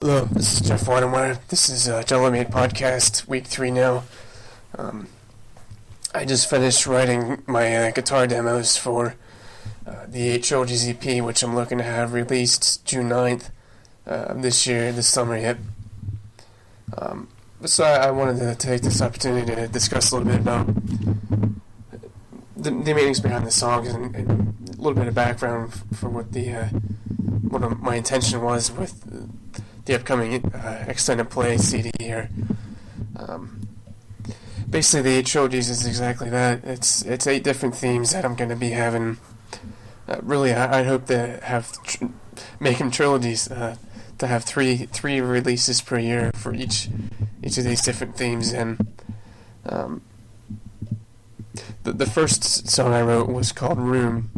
Hello, this is Jeff Watermeyer. This is Jolamade podcast, week 3 now. I just finished writing my guitar demos for the Trilogies EP, which I'm looking to have released June 9th this summer yet. So I wanted to take this opportunity to discuss a little bit about the meanings behind the songs and a little bit of background for what my intention was with the upcoming extended play CD here. Basically, the 8 trilogies is exactly that. It's 8 different themes that I'm going to be having. Really, I hope to make them trilogies, to have three releases per year for each of these different themes. And the first song I wrote was called Room.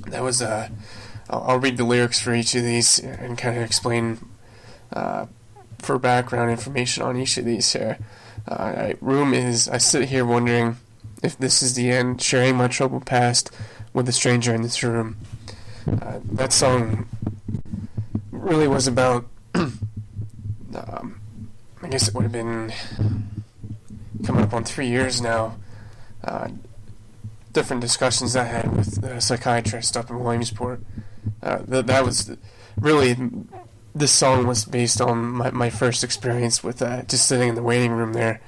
That was I'll read the lyrics for each of these and kind of explain for background information on each of these here. Room is, I sit here wondering if this is the end, sharing my troubled past with a stranger in this room. That song really was about, I guess it would have been coming up on 3 years now, different discussions I had with a psychiatrist up in Williamsport. That was really, this song was based on my first experience with just sitting in the waiting room there,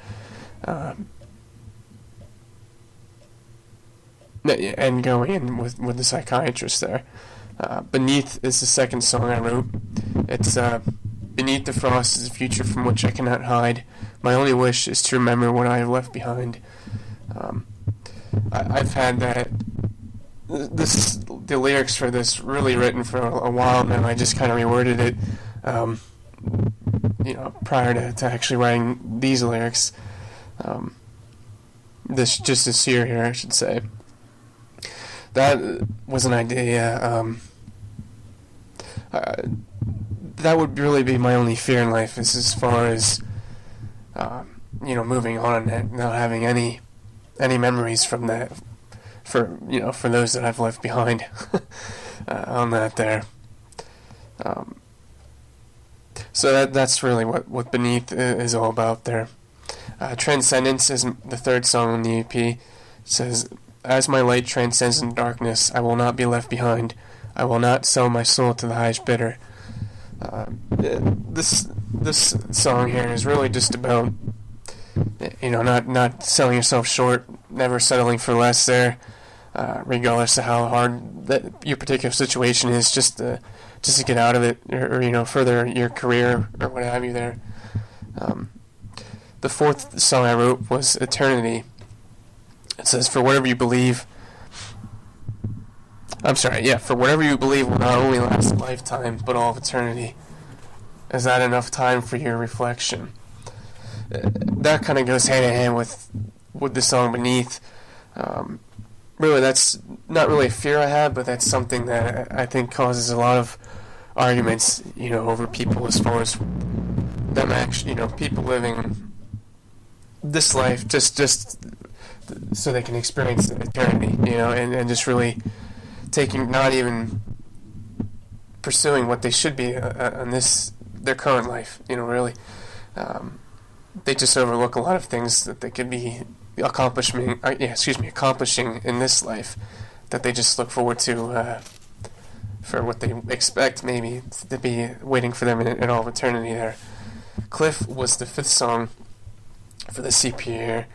and going in with the psychiatrist there. Beneath is the second song I wrote. It's beneath the frost is a future from which I cannot hide. My only wish is to remember what I have left behind. I've had the lyrics for this really written for a while now. I just kind of reworded it, prior to actually writing these lyrics. This year, I should say. That was an idea. That would really be my only fear in life, is as far as moving on and not having any memories from that. For those that I've left behind on that there. So that's really what Beneath is all about there. Transcendence is the third song on the EP. It says, as my light transcends in darkness, I will not be left behind. I will not sell my soul to the highest bidder. This song here is really just about, not selling yourself short, never settling for less there. Regardless of how hard that your particular situation is, just to get out of it, or further your career or what have you there. The fourth song I wrote was Eternity. It says, for whatever you believe will not only last a lifetime, but all of eternity. Is that enough time for your reflection? That kind of goes hand in hand with the song Beneath. Really, that's not really a fear I have, but that's something that I think causes a lot of arguments, over people, as far as them actually, people living this life just so they can experience eternity, and just really not even pursuing what they should be on their current life, really. They just overlook a lot of things that they could be accomplishing in this life, that they just look forward to for what they expect maybe to be waiting for them in all of eternity there. Cliff was the fifth song for the CP here.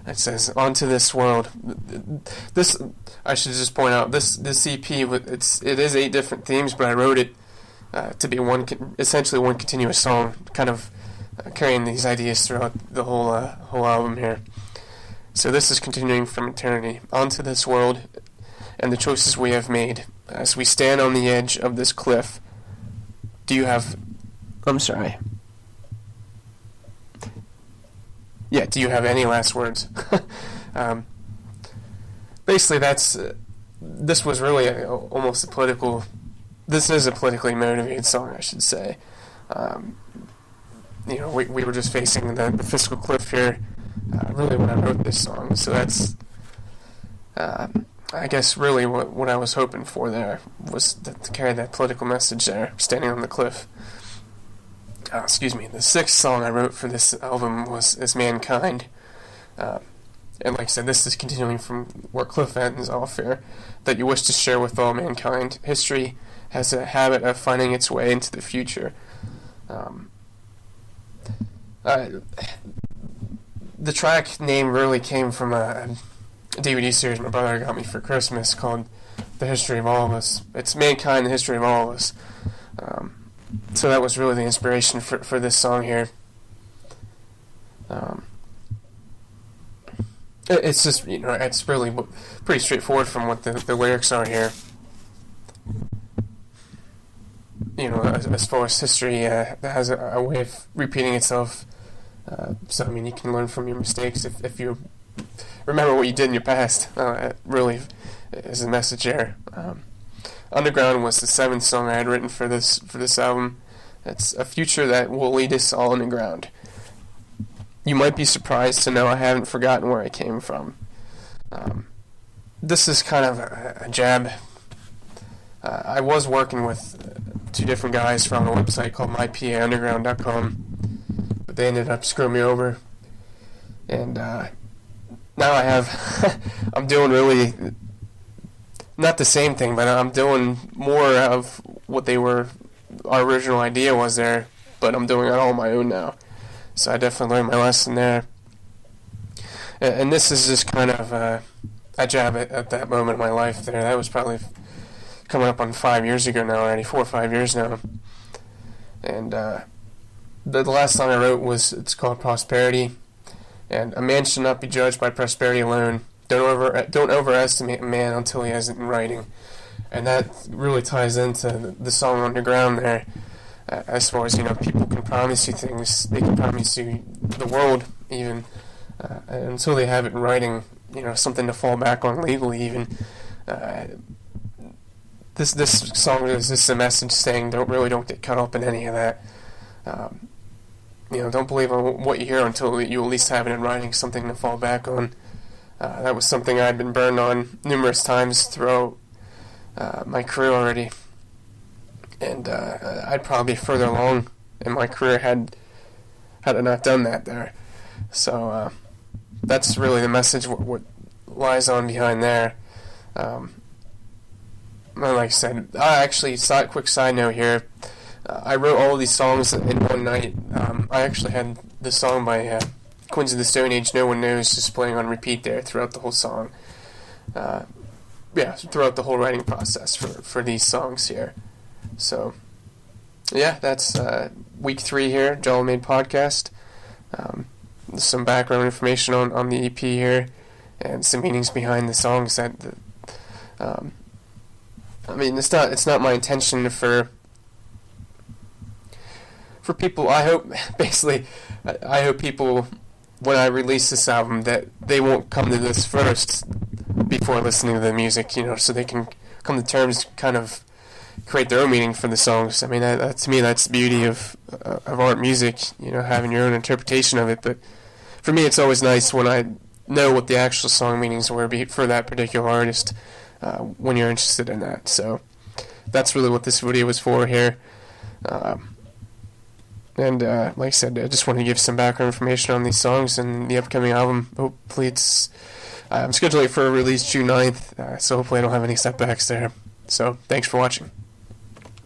It says, onto this world. This, I should just point out, this EP, it is 8 different themes, but I wrote it to be essentially one continuous song, kind of carrying these ideas throughout the whole album here. So this is continuing from eternity. Onto this world and the choices we have made. As we stand on the edge of this cliff, do you have any last words? Basically, this was really almost this is a politically motivated song, I should say. We were just facing the fiscal cliff here, really, when I wrote this song. So that's, I guess, really what I was hoping for there, was to carry that political message there, standing on the cliff. the sixth song I wrote for this album is Mankind. And like I said, this is continuing from where Cliff ends off here, that you wish to share with all mankind. History has a habit of finding its way into the future. The track name really came from a DVD series my brother got me for Christmas called The History of All of Us. It's Mankind, the History of All of Us. So that was really the inspiration for this song here. It's just, it's really pretty straightforward from what the lyrics are here. As far as history, that has a way of repeating itself. So, I mean, you can learn from your mistakes if you remember what you did in your past. It really is a message there. Underground was the seventh song I had written for this album. It's a future that will lead us all underground. You might be surprised to know I haven't forgotten where I came from. This is kind of a jab. I was working with two different guys from a website called mypaunderground.com, but they ended up screwing me over. And now I have, I'm doing really, not the same thing, but I'm doing more of what our original idea was there, but I'm doing it all on my own now. So I definitely learned my lesson there. And this is just kind of a jab at that moment in my life there. That was probably coming up on 5 years ago now already, 4 or 5 years now. And the last song I wrote it's called Prosperity. And a man should not be judged by prosperity alone. Don't overestimate a man until he has it in writing. And that really ties into the song Underground there. As far as, people can promise you things, they can promise you the world even, until they have it in writing, something to fall back on legally even. This song is just a message saying don't get caught up in any of that. Don't believe on what you hear until you at least have it in writing, something to fall back on. That was something I'd been burned on numerous times throughout my career already. And I'd probably be further along in my career had I not done that there. So that's really the message, what lies on behind there. Like I said, quick side note here, I wrote all of these songs in one night. I actually had the song by Queens of the Stone Age, No One Knows, just playing on repeat there throughout the whole song. Throughout the whole writing process for these songs here. So, that's week 3 here, Jolamade podcast. Some background information on the EP here, and some meanings behind the songs. It's not my intention for people. I hope people, when I release this album, that they won't come to this first before listening to the music, so they can come to terms, kind of create their own meaning for the songs. I mean, to me, that's the beauty of art music, having your own interpretation of it. But for me, it's always nice when I know what the actual song meanings were for that particular artist, when you're interested in that. So that's really what this video was for here. Like I said, I just want to give some background information on these songs and the upcoming album. Hopefully I'm scheduling for a release June 9th, so hopefully I don't have any setbacks there. So thanks for watching.